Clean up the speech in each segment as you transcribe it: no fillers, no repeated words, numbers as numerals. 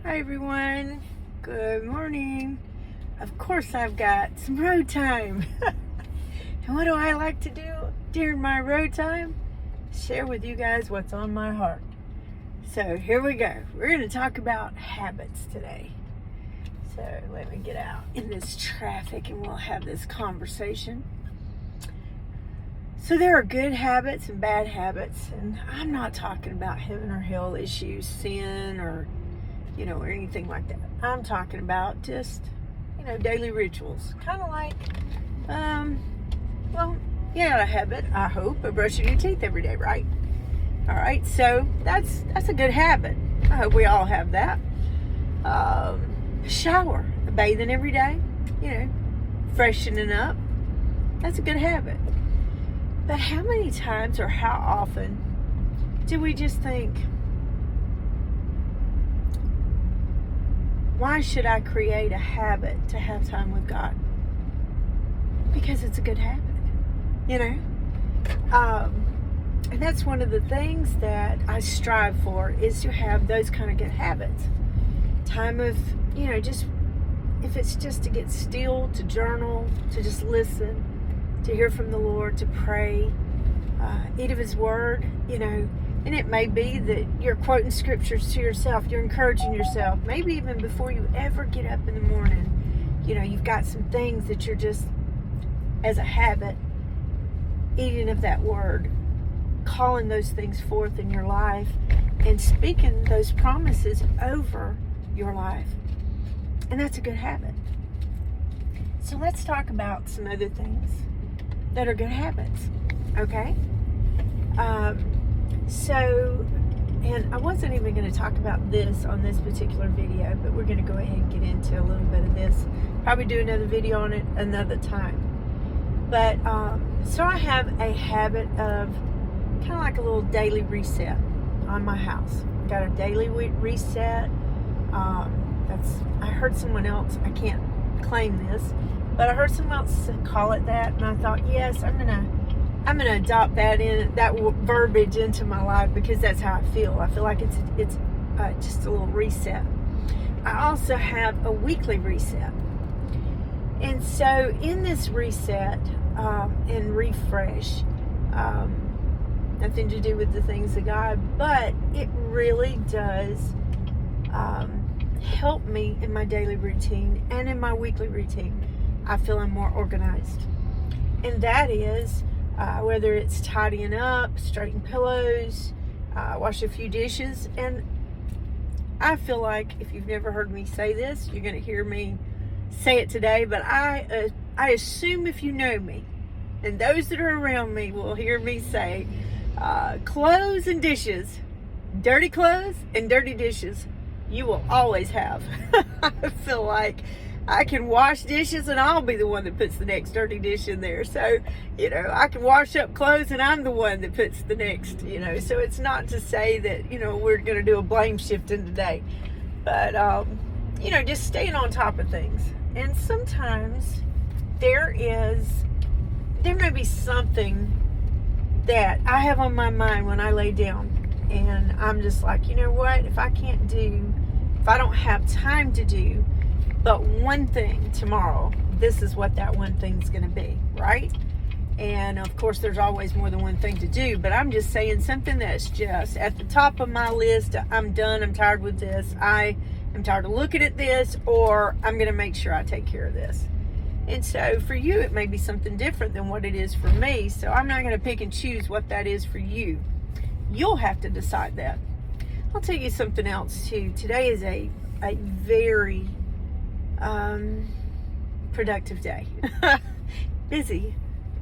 Hi everyone, good morning. Of course I've got some road time. And what do I like to do during my road time? Share with you guys what's on my heart. So here we go. We're going to talk about habits today. So let me get out in this traffic and we'll have this conversation. So there are good habits and bad habits, and I'm not talking about heaven or hell issues, sin or or anything like that. I'm talking about just, daily rituals. Kind of like, a habit, I hope, of brushing your teeth every day, right? All right, so that's a good habit. I hope we all have that. Shower, bathing every day, freshening up. That's a good habit. But how many times or how often do we just think, why should I create a habit to have time with God? Because it's a good habit, And that's one of the things that I strive for, is to have those kind of good habits. Time of, just, if it's just to get still, to journal, to just listen, to hear from the Lord, to pray, eat of His Word, And it may be that you're quoting scriptures to yourself, you're encouraging yourself. Maybe even before you ever get up in the morning, you've got some things that you're just, as a habit, eating of that Word, calling those things forth in your life, and speaking those promises over your life. And that's a good habit. So let's talk about some other things that are good habits, okay? And I wasn't even going to talk about this on this particular video, but we're going to go ahead and get into a little bit of this. Probably do another video on it another time. But, so I have a habit of kind of like a little daily reset on my house. Got a daily reset. I heard someone else, I can't claim this, but I heard someone else call it that, and I thought, yes, I'm gonna adopt that verbiage into my life, because that's how I feel. I feel like it's just a little reset. I also have a weekly reset, and so in this reset and refresh, nothing to do with the things of God, but it really does help me in my daily routine and in my weekly routine. I feel I'm more organized, and that is whether it's tidying up, straighten pillows, wash a few dishes. And I feel like, if you've never heard me say this, you're going to hear me say it today, but I assume if you know me, and those that are around me will hear me say, clothes and dishes, dirty clothes and dirty dishes, you will always have. I feel like I can wash dishes and I'll be the one that puts the next dirty dish in there. So, I can wash up clothes and I'm the one that puts the next, So it's not to say that, we're going to do a blame shifting today. But, just staying on top of things. And sometimes there may be something that I have on my mind when I lay down. And I'm just like, what? If I don't have time to do but one thing tomorrow, this is what that one thing's going to be, right? And of course, there's always more than one thing to do, but I'm just saying something that's just at the top of my list. I'm done. I'm tired with this. I am tired of looking at this, or I'm going to make sure I take care of this. And so for you, it may be something different than what it is for me. So I'm not going to pick and choose what that is for you. You'll have to decide that. I'll tell you something else too. Today is a very productive day. Busy,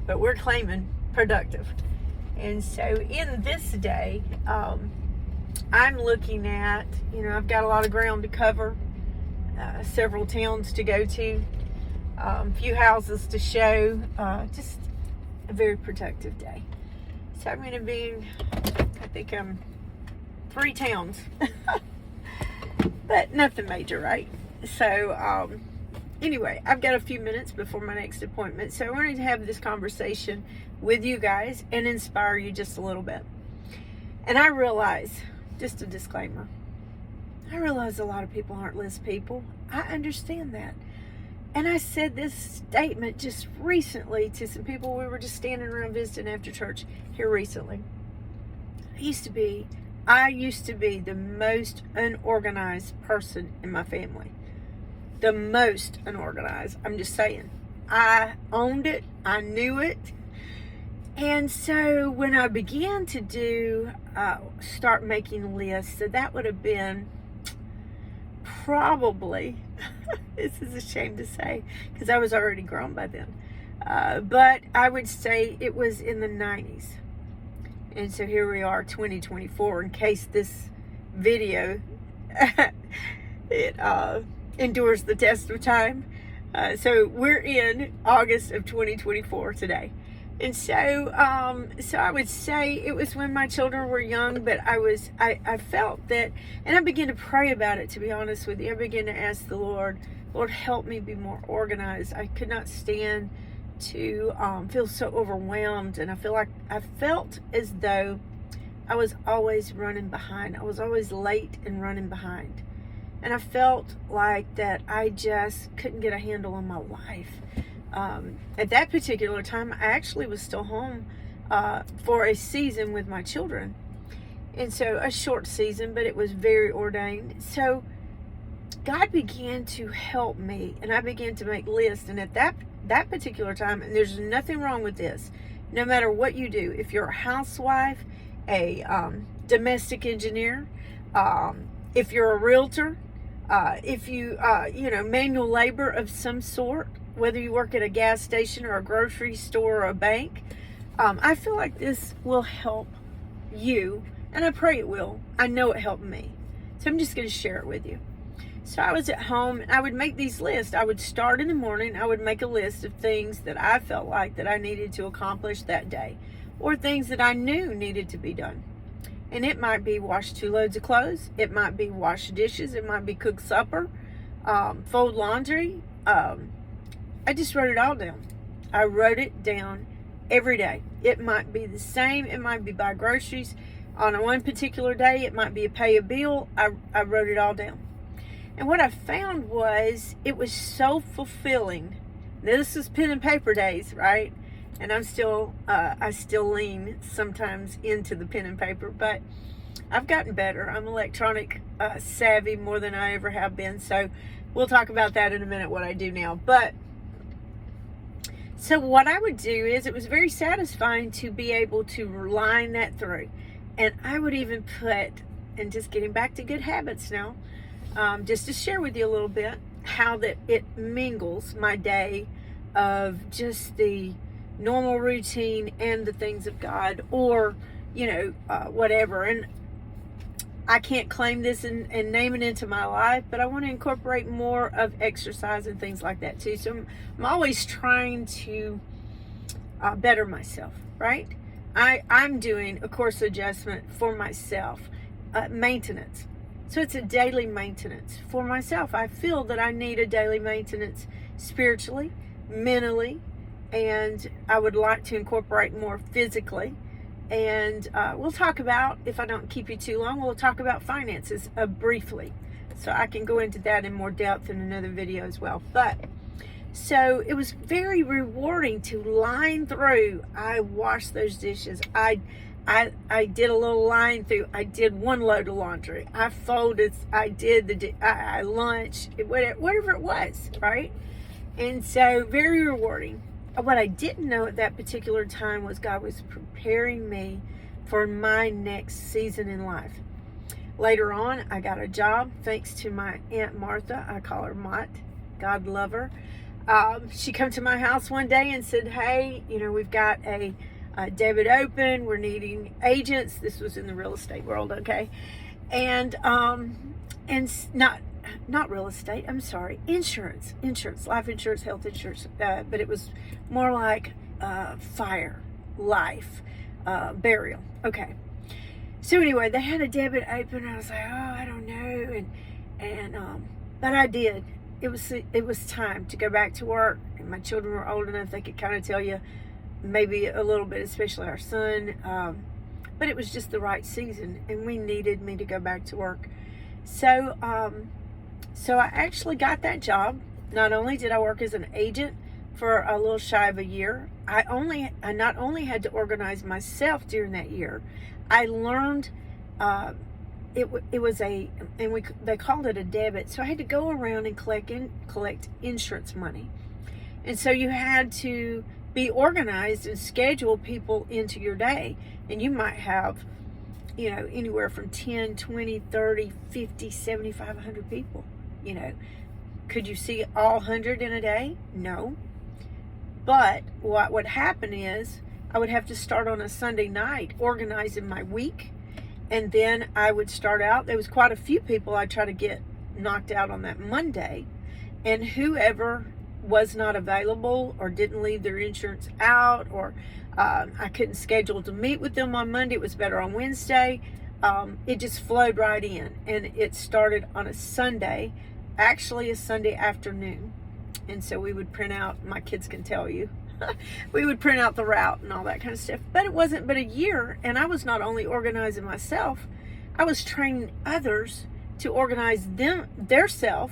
but we're claiming productive. And so in this day, I'm looking at, I've got a lot of ground to cover, several towns to go to, a few houses to show, just a very productive day. So I'm going to be, I think I'm 3 towns, but nothing major, right? So, anyway, I've got a few minutes before my next appointment, so I wanted to have this conversation with you guys and inspire you just a little bit. And I realize, just a disclaimer, I realize a lot of people aren't list people. I understand that. And I said this statement just recently to some people. We were just standing around visiting after church here recently. I used to be the most unorganized person in my family. The most unorganized. I'm just saying. I owned it. I knew it. And so when I began to start making lists, so that would have been probably, this is a shame to say, because I was already grown by then. But I would say it was in the 90s. And so here we are, 2024, in case this video, it endures the test of time. So we're in August of 2024 today. And so I would say it was when my children were young, but I felt that, and I began to pray about it, to be honest with you. I began to ask the Lord, help me be more organized. I could not stand to feel so overwhelmed, and I felt as though I was always running behind. I was always late and running behind. And I felt like that I just couldn't get a handle on my life. At that particular time, I actually was still home for a season with my children. And so a short season, but it was very ordained. So God began to help me, and I began to make lists. And at that particular time, and there's nothing wrong with this, no matter what you do, if you're a housewife, a domestic engineer, if you're a realtor, if you, manual labor of some sort, whether you work at a gas station or a grocery store or a bank, I feel like this will help you, and I pray it will. I know it helped me. So I'm just going to share it with you. So I was at home, and I would make these lists. I would start in the morning. I would make a list of things that I felt like that I needed to accomplish that day, or things that I knew needed to be done. And it might be wash 2 loads of clothes. It might be wash dishes. It might be cook supper, fold laundry. I just wrote it all down. I wrote it down every day. It might be the same. It might be buy groceries on one particular day. It might be pay a bill. I wrote it all down. And what I found was it was so fulfilling. This is pen and paper days, right? And I still lean sometimes into the pen and paper, but I've gotten better. I'm electronic savvy more than I ever have been. So we'll talk about that in a minute, what I do now. But so what I would do is, it was very satisfying to be able to line that through. And I would even put, and just getting back to good habits now, just to share with you a little bit how that it mingles my day of just the normal routine and the things of God, or, whatever. And I can't claim this and name it into my life, but I want to incorporate more of exercise and things like that too. So I'm always trying to better myself, right? I'm doing a course adjustment for myself, maintenance. So it's a daily maintenance for myself. I feel that I need a daily maintenance spiritually, mentally, and I would like to incorporate more physically. And we'll talk about, if I don't keep you too long, we'll talk about finances briefly. So I can go into that in more depth in another video as well. But so it was very rewarding to line through. I washed those dishes. I did a little line through. I did 1 load of laundry. I folded. I did I lunch, whatever it was, right? And so very rewarding. What I didn't know at that particular time was God was preparing me for my next season in life. Later on, I got a job thanks to my Aunt Martha. I call her Mott. God love her. She came to my house one day and said, hey, we've got a debit open. We're needing agents. This was in the real estate world, okay? And not real estate, I'm sorry, insurance, life insurance, health insurance, but it was more like fire, life, burial. Okay. So anyway, they had a debit open. I was like, I don't know, but I did. It was time to go back to work, and my children were old enough they could kind of tell you maybe a little bit, especially our son. But it was just the right season, and we needed me to go back to work. So I actually got that job. Not only did I work as an agent for a little shy of a year, I not only had to organize myself during that year, I learned it was they called it a debit. So I had to go around and collect insurance money. And so you had to be organized and schedule people into your day. And you might have, anywhere from 10, 20, 30, 50, 75, 100 people. Could you see all 100 in a day? No. But what would happen is I would have to start on a Sunday night organizing my week. And then I would start out. There was quite a few people I try to get knocked out on that Monday. And whoever was not available or didn't leave their insurance out, or I couldn't schedule to meet with them on Monday, it was better on Wednesday. It just flowed right in. And it started on a Sunday, actually a Sunday afternoon. And so we would print out, my kids can tell you, we would print out the route and all that kind of stuff. But it wasn't but a year, and I was not only organizing myself, I was training others to organize their self,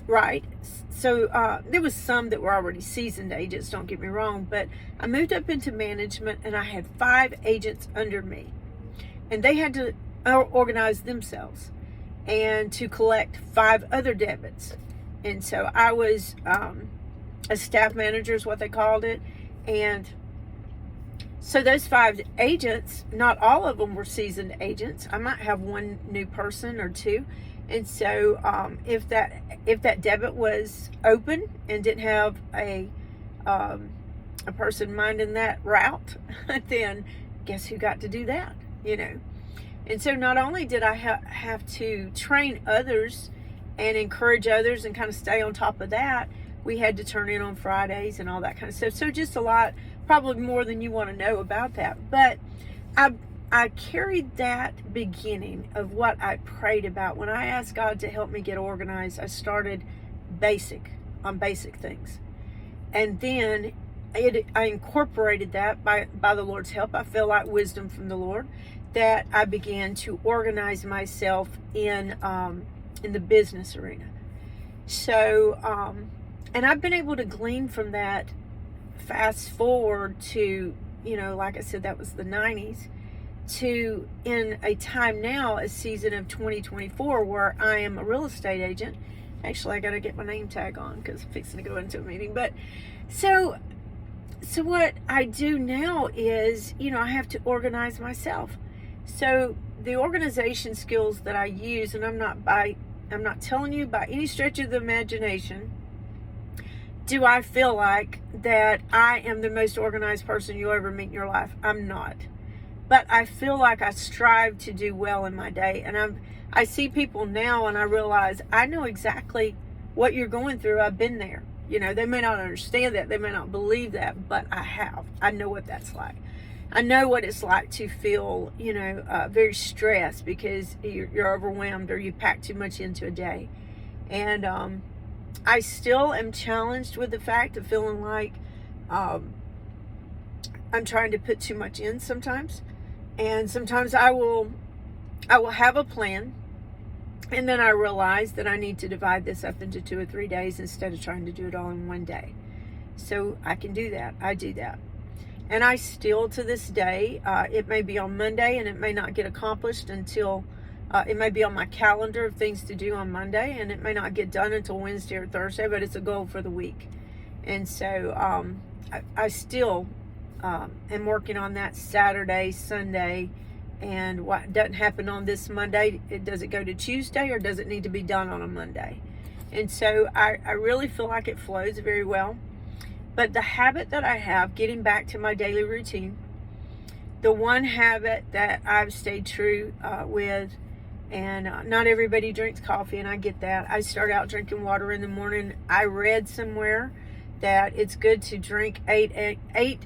right? So there was some that were already seasoned agents, don't get me wrong, but I moved up into management, and I had 5 agents under me, and they had to organize themselves and to collect 5 other debits. And so I was a staff manager is what they called it. And so those 5 agents, not all of them were seasoned agents. I might have one new person or 2. And so if that debit was open and didn't have a person minding that route, then guess who got to do that, And so not only did I have to train others and encourage others and kind of stay on top of that, we had to turn in on Fridays and all that kind of stuff. So just a lot, probably more than you want to know about that. But I carried that beginning of what I prayed about. When I asked God to help me get organized, I started on basic things. And then I incorporated that by the Lord's help. I feel like wisdom from the Lord, that I began to organize myself in the business arena. So, and I've been able to glean from that, fast forward to, like I said, that was the 90s, to in a time now, a season of 2024, where I am a real estate agent. Actually, I got to get my name tag on because I'm fixing to go into a meeting. But so what I do now is, I have to organize myself. So the organization skills that I use, and I'm not telling you by any stretch of the imagination, do I feel like that I am the most organized person you'll ever meet in your life? I'm not. But I feel like I strive to do well in my day. And I see people now and I realize I know exactly what you're going through. I've been there. They may not understand that. They may not believe that, but I have. I know what that's like. I know what it's like to feel, very stressed because you're overwhelmed or you pack too much into a day. And I still am challenged with the fact of feeling like I'm trying to put too much in sometimes. And sometimes I will have a plan, and then I realize that I need to divide this up into 2 or 3 days instead of trying to do it all in one day. So I can do that. I do that. And I still, to this day, it may be on Monday and it may not get accomplished until, it may be on my calendar of things to do on Monday, and it may not get done until Wednesday or Thursday, but it's a goal for the week. And so I still am working on that Saturday, Sunday, and what doesn't happen on this Monday, does it go to Tuesday, or does it need to be done on a Monday? And so I really feel like it flows very well. But the habit that I have, getting back to my daily routine, the one habit that I've stayed true with, and not everybody drinks coffee, and I get that. I start out drinking water in the morning. I read somewhere that it's good to drink 8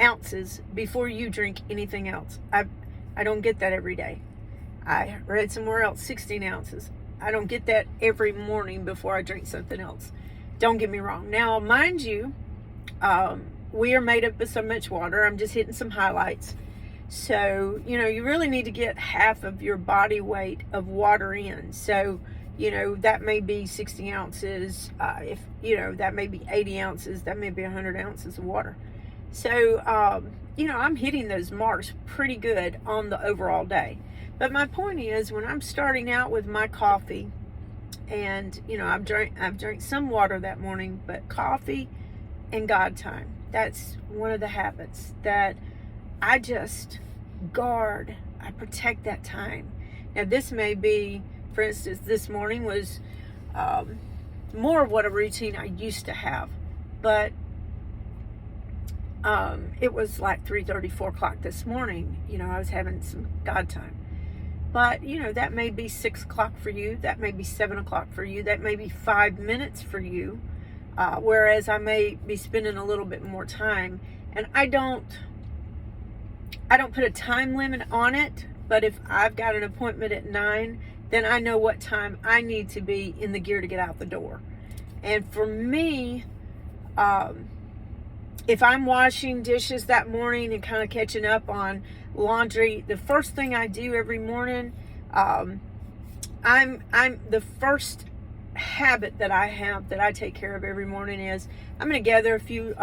ounces before you drink anything else. I don't get that every day. I read somewhere else 16 ounces. I don't get that every morning before I drink something else. Don't get me wrong. Now, mind you, we are made up of so much water. I'm just hitting some highlights. So, you really need to get half of your body weight of water in. So, that may be 60 ounces. That may be 80 ounces. That may be 100 ounces of water. So, I'm hitting those marks pretty good on the overall day. But my point is, when I'm starting out with my coffee, and, I've drank some water that morning, but coffee and God time, that's one of the habits that I just guard. I protect that time. Now, this may be, for instance, this morning was more of what a routine I used to have, but it was like 3:30, 4 o'clock this morning. I was having some God time. But, that may be 6 o'clock for you. That may be 7 o'clock for you. That may be 5 minutes for you. Whereas I may be spending a little bit more time. And I don't put a time limit on it. But if I've got an appointment at 9, then I know what time I need to be in the gear to get out the door. And for me, if I'm washing dishes that morning and kind of catching up on laundry, the first thing I do every morning, I'm the first habit that I have that I take care of every morning is I'm going to gather a few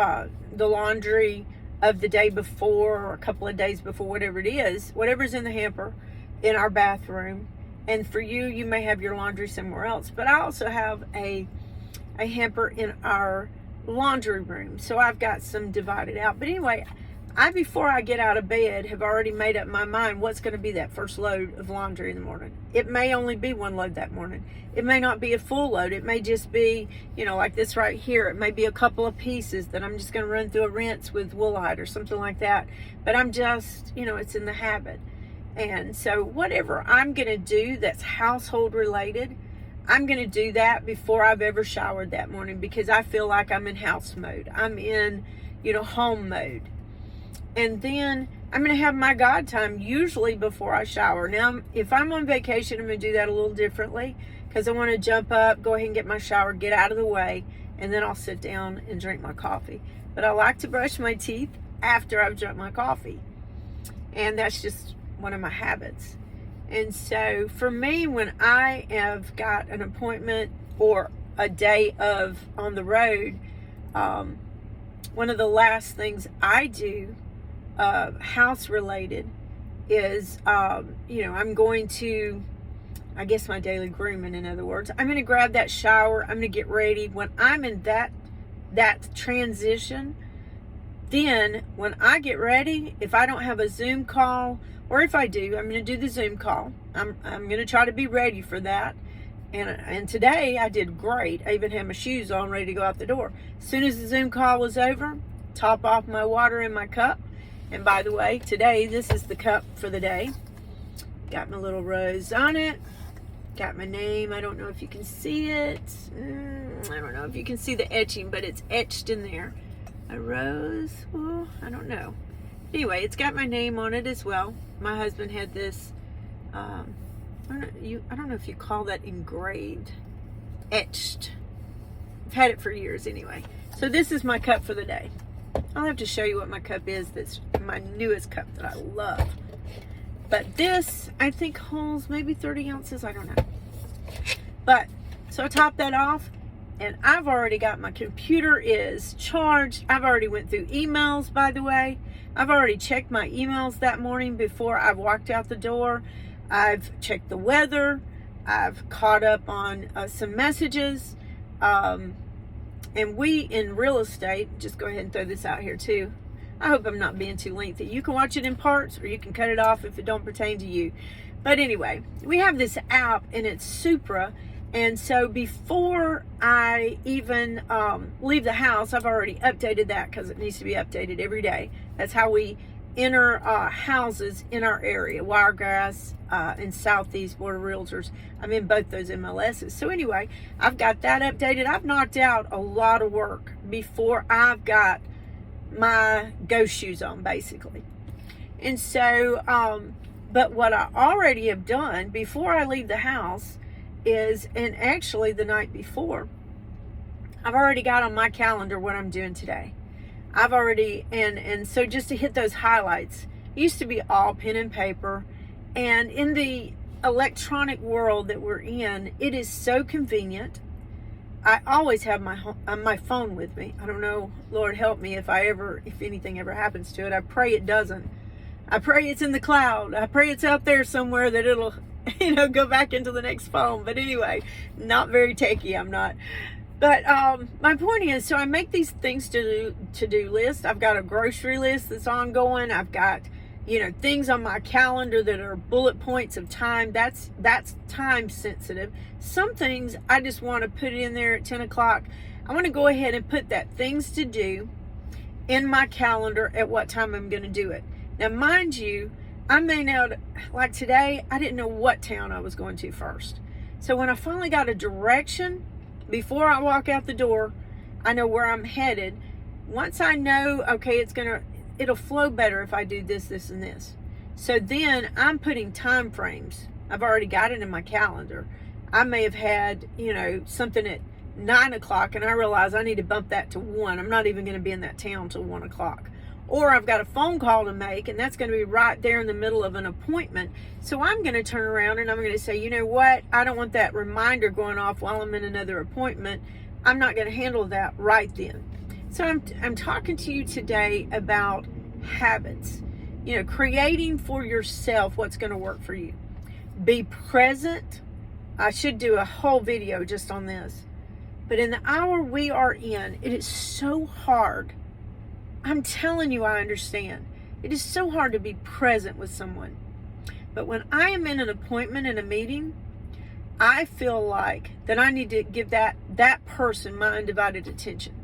the laundry of the day before or a couple of days before, whatever it is, whatever's in the hamper in our bathroom. And for you may have your laundry somewhere else, but I also have a hamper in our laundry room, so I've got some divided out. But anyway, before I get out of bed, have already made up my mind what's going to be that first load of laundry in the morning. It may only be one load that morning. It may not be a full load. It may just be, like this right here. It may be a couple of pieces that I'm just going to run through a rinse with Woolite or something like that. But I'm just, it's in the habit. And so whatever I'm going to do that's household related, I'm going to do that before I've ever showered that morning, because I feel like I'm in house mode. I'm in, home mode. And then I'm going to have my God time usually before I shower. Now, if I'm on vacation, I'm going to do that a little differently, because I want to jump up, go ahead and get my shower, get out of the way, and then I'll sit down and drink my coffee. But I like to brush my teeth after I've drunk my coffee. And that's just one of my habits. And so for me, when I have got an appointment or a day on the road, one of the last things I do, house related, is, I'm going to, I guess my daily grooming, in other words, I'm going to grab that shower. I'm going to get ready. When I'm in that transition, then when I get ready, if I don't have a Zoom call, or if I do, I'm going to do the Zoom call. I'm going to try to be ready for that. And today I did great. I even had my shoes on, ready to go out the door. As soon as the Zoom call was over, top off my water in my cup. And by the way, today, this is the cup for the day. Got my little rose on it. Got my name. I don't know if you can see it. I don't know if you can see the etching, but it's etched in there. A rose. Well, I don't know. Anyway, it's got my name on it as well. My husband had this, I don't know if you call that engraved, etched. I've had it for years anyway. So this is my cup for the day. I'll have to show you what my cup is. That's my newest cup that I love. But this, I think, holds maybe 30 ounces. I don't know. But, so I top that off. And I've already got, my computer is charged. I've already went through emails, by the way. I've already checked my emails that morning before I walked out the door. I've checked the weather. I've caught up on some messages. And we, in real estate, just go ahead and throw this out here too. I hope I'm not being too lengthy. You can watch it in parts, or you can cut it off if it don't pertain to you. But anyway, we have this app, and it's Supra. And so before I even leave the house, I've already updated that, because it needs to be updated every day. That's how we enter houses in our area, Wiregrass and Southeast Board of Realtors. I'm in both those MLSs. So anyway, I've got that updated. I've knocked out a lot of work before I've got my ghost shoes on, basically. And so, but what I already have done before I leave the house is, and actually the night before, I've already got on my calendar what I'm doing today. I've already, and so just to hit those highlights, It used to be all pen and paper. And in the electronic world that we're in, it is so convenient. I always have my phone with me. I don't know, Lord help me if anything ever happens to it. I pray it doesn't. I pray it's in the cloud. I pray it's out there somewhere that it'll, go back into the next phone. But anyway, not very techie, I'm not. But my point is, so I make these things to-do lists. I've got a grocery list that's ongoing. I've got, things on my calendar that are bullet points of time. That's time sensitive. Some things I just want to put it in there at 10 o'clock. I want to go ahead and put that things to do in my calendar at what time I'm going to do it. Now, mind you, I may not, like today, I didn't know what town I was going to first. So when I finally got a direction, before I walk out the door, I know where I'm headed. Once I know, okay, it'll flow better if I do this, this, and this. So then I'm putting time frames. I've already got it in my calendar. I may have had, something at 9 o'clock and I realize I need to bump that to 1. I'm not even going to be in that town till 1 o'clock. Or I've got a phone call to make, and that's going to be right there in the middle of an appointment. So I'm going to turn around and I'm going to say, you know what? I don't want that reminder going off while I'm in another appointment. I'm not going to handle that right then. So I'm talking to you today about habits. Creating for yourself what's going to work for you. Be present. I should do a whole video just on this. But in the hour we are in, it is so hard. I'm telling you, I understand. It is so hard to be present with someone. But when I am in an appointment, in a meeting, I feel like that I need to give that person my undivided attention.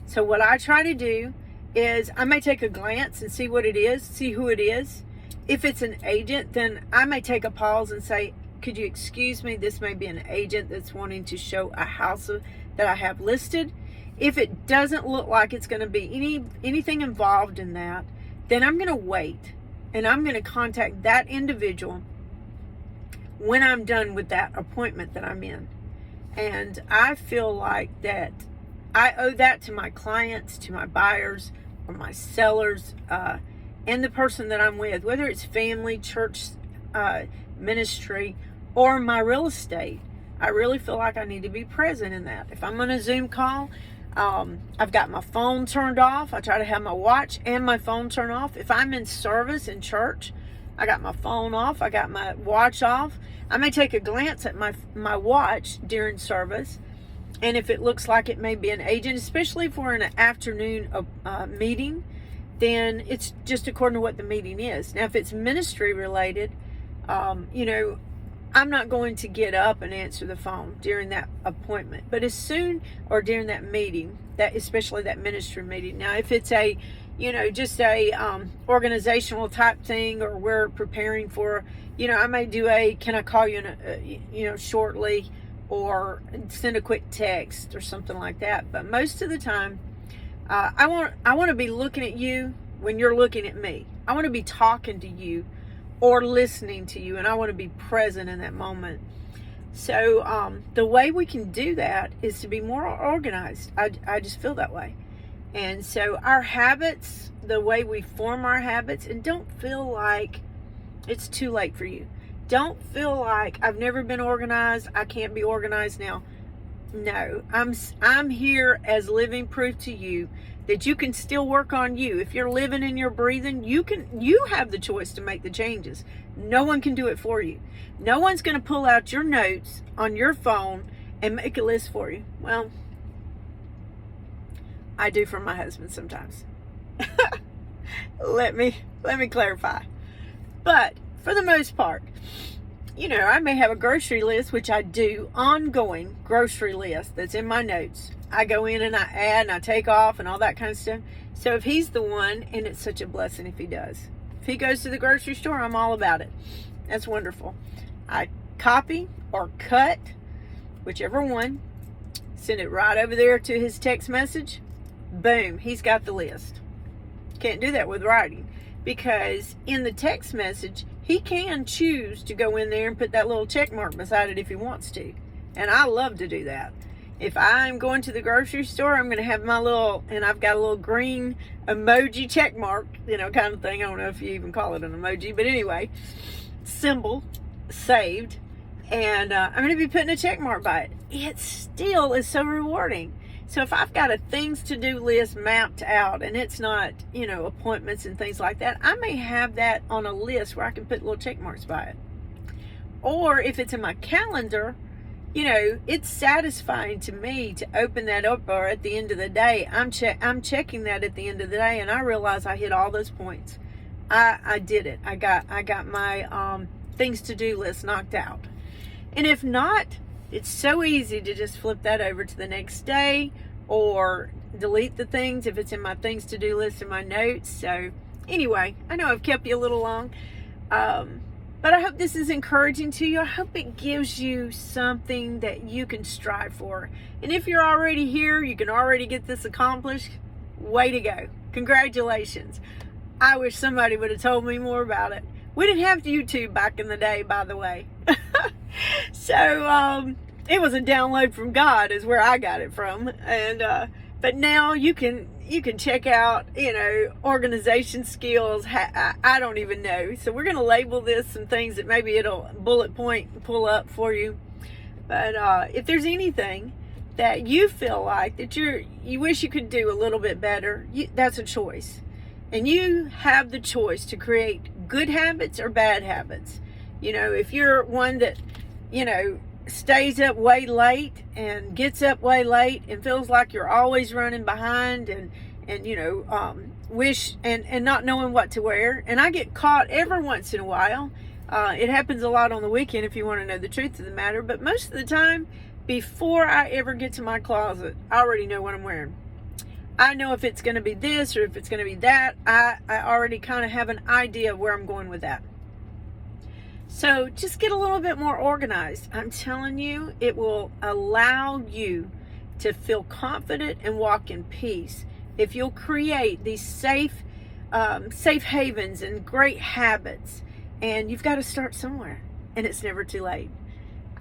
So what I try to do is I may take a glance and see what it is, see who it is. If it's an agent, then I may take a pause and say, could you excuse me? This may be an agent that's wanting to show a house that I have listed. If it doesn't look like it's going to be anything involved in that, then I'm going to wait and I'm going to contact that individual when I'm done with that appointment that I'm in. And I feel like that I owe that to my clients, to my buyers, or my sellers, and the person that I'm with, whether it's family, church, ministry, or my real estate. I really feel like I need to be present in that. If I'm on a Zoom call, I've got my phone turned off. I try to have my watch and my phone turned off. If I'm in service in church, I got my phone off. I got my watch off. I may take a glance at my watch during service. And if it looks like it may be an agent, especially if we're in an afternoon meeting, then it's just according to what the meeting is. Now, if it's ministry related, I'm not going to get up and answer the phone during that appointment. But as soon, or during that meeting, especially that ministry meeting. Now, if it's a, just a organizational type thing, or we're preparing for, I may do can I call you, shortly, or send a quick text or something like that. But most of the time, I want to be looking at you when you're looking at me. I want to be talking to you or listening to you, and I want to be present in that moment. So the way we can do that is to be more organized. I just feel that way. And so our habits, the way we form our habits, and don't feel like it's too late for you. Don't feel like I've never been organized, I can't be organized now. No, I'm here as living proof to you that you can still work on you. If you're living and you're breathing, you have the choice to make the changes. No one can do it for you. No one's going to pull out your notes on your phone and make a list for you. Well, I do for my husband sometimes. Let me clarify. But for the most part, I may have a grocery list, which I do, ongoing grocery list that's in my notes. I go in and I add and I take off and all that kind of stuff. So if he's the one, and it's such a blessing if he does. If he goes to the grocery store, I'm all about it. That's wonderful. I copy or cut, whichever one, send it right over there to his text message. Boom, he's got the list. Can't do that with writing, because in the text message, he can choose to go in there and put that little check mark beside it if he wants to. And I love to do that. If I'm going to the grocery store, I'm going to have my little, and I've got a little green emoji check mark, kind of thing. I don't know if you even call it an emoji, but anyway, symbol saved. And I'm going to be putting a check mark by it. It still is so rewarding. So if I've got a things to do list mapped out, and it's not, appointments and things like that, I may have that on a list where I can put little check marks by it. Or if it's in my calendar, it's satisfying to me to open that up, or at the end of the day, I'm checking that at the end of the day, and I realize I hit all those points. I did it. I got my things to do list knocked out. And if not, it's so easy to just flip that over to the next day, or delete the things if it's in my things to do list in my notes. So anyway, I know I've kept you a little long. But I hope this is encouraging to you. I hope it gives you something that you can strive for. And if you're already here, you can already get this accomplished. Way to go. Congratulations. I wish somebody would have told me more about it. We didn't have YouTube back in the day, by the way. So it was a download from God is where I got it from. And but now you can check out, organization skills. I don't even know. So we're going to label this some things that maybe it'll bullet point pull up for you. But if there's anything that you feel like that you wish you could do a little bit better, that's a choice. And you have the choice to create good habits or bad habits. If you're one that, stays up way late and gets up way late and feels like you're always running behind and wish and not knowing what to wear. And I get caught every once in a while. It happens a lot on the weekend if you want to know the truth of the matter. But most of the time, before I ever get to my closet, I already know what I'm wearing. I know if it's going to be this or if it's going to be that. I already kind of have an idea of where I'm going with that. So just get a little bit more organized. I'm telling you, it will allow you to feel confident and walk in peace if you'll create these safe havens and great habits. And you've got to start somewhere, and it's never too late.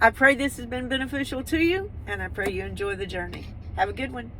I pray this has been beneficial to you, and I pray you enjoy the journey. Have a good one.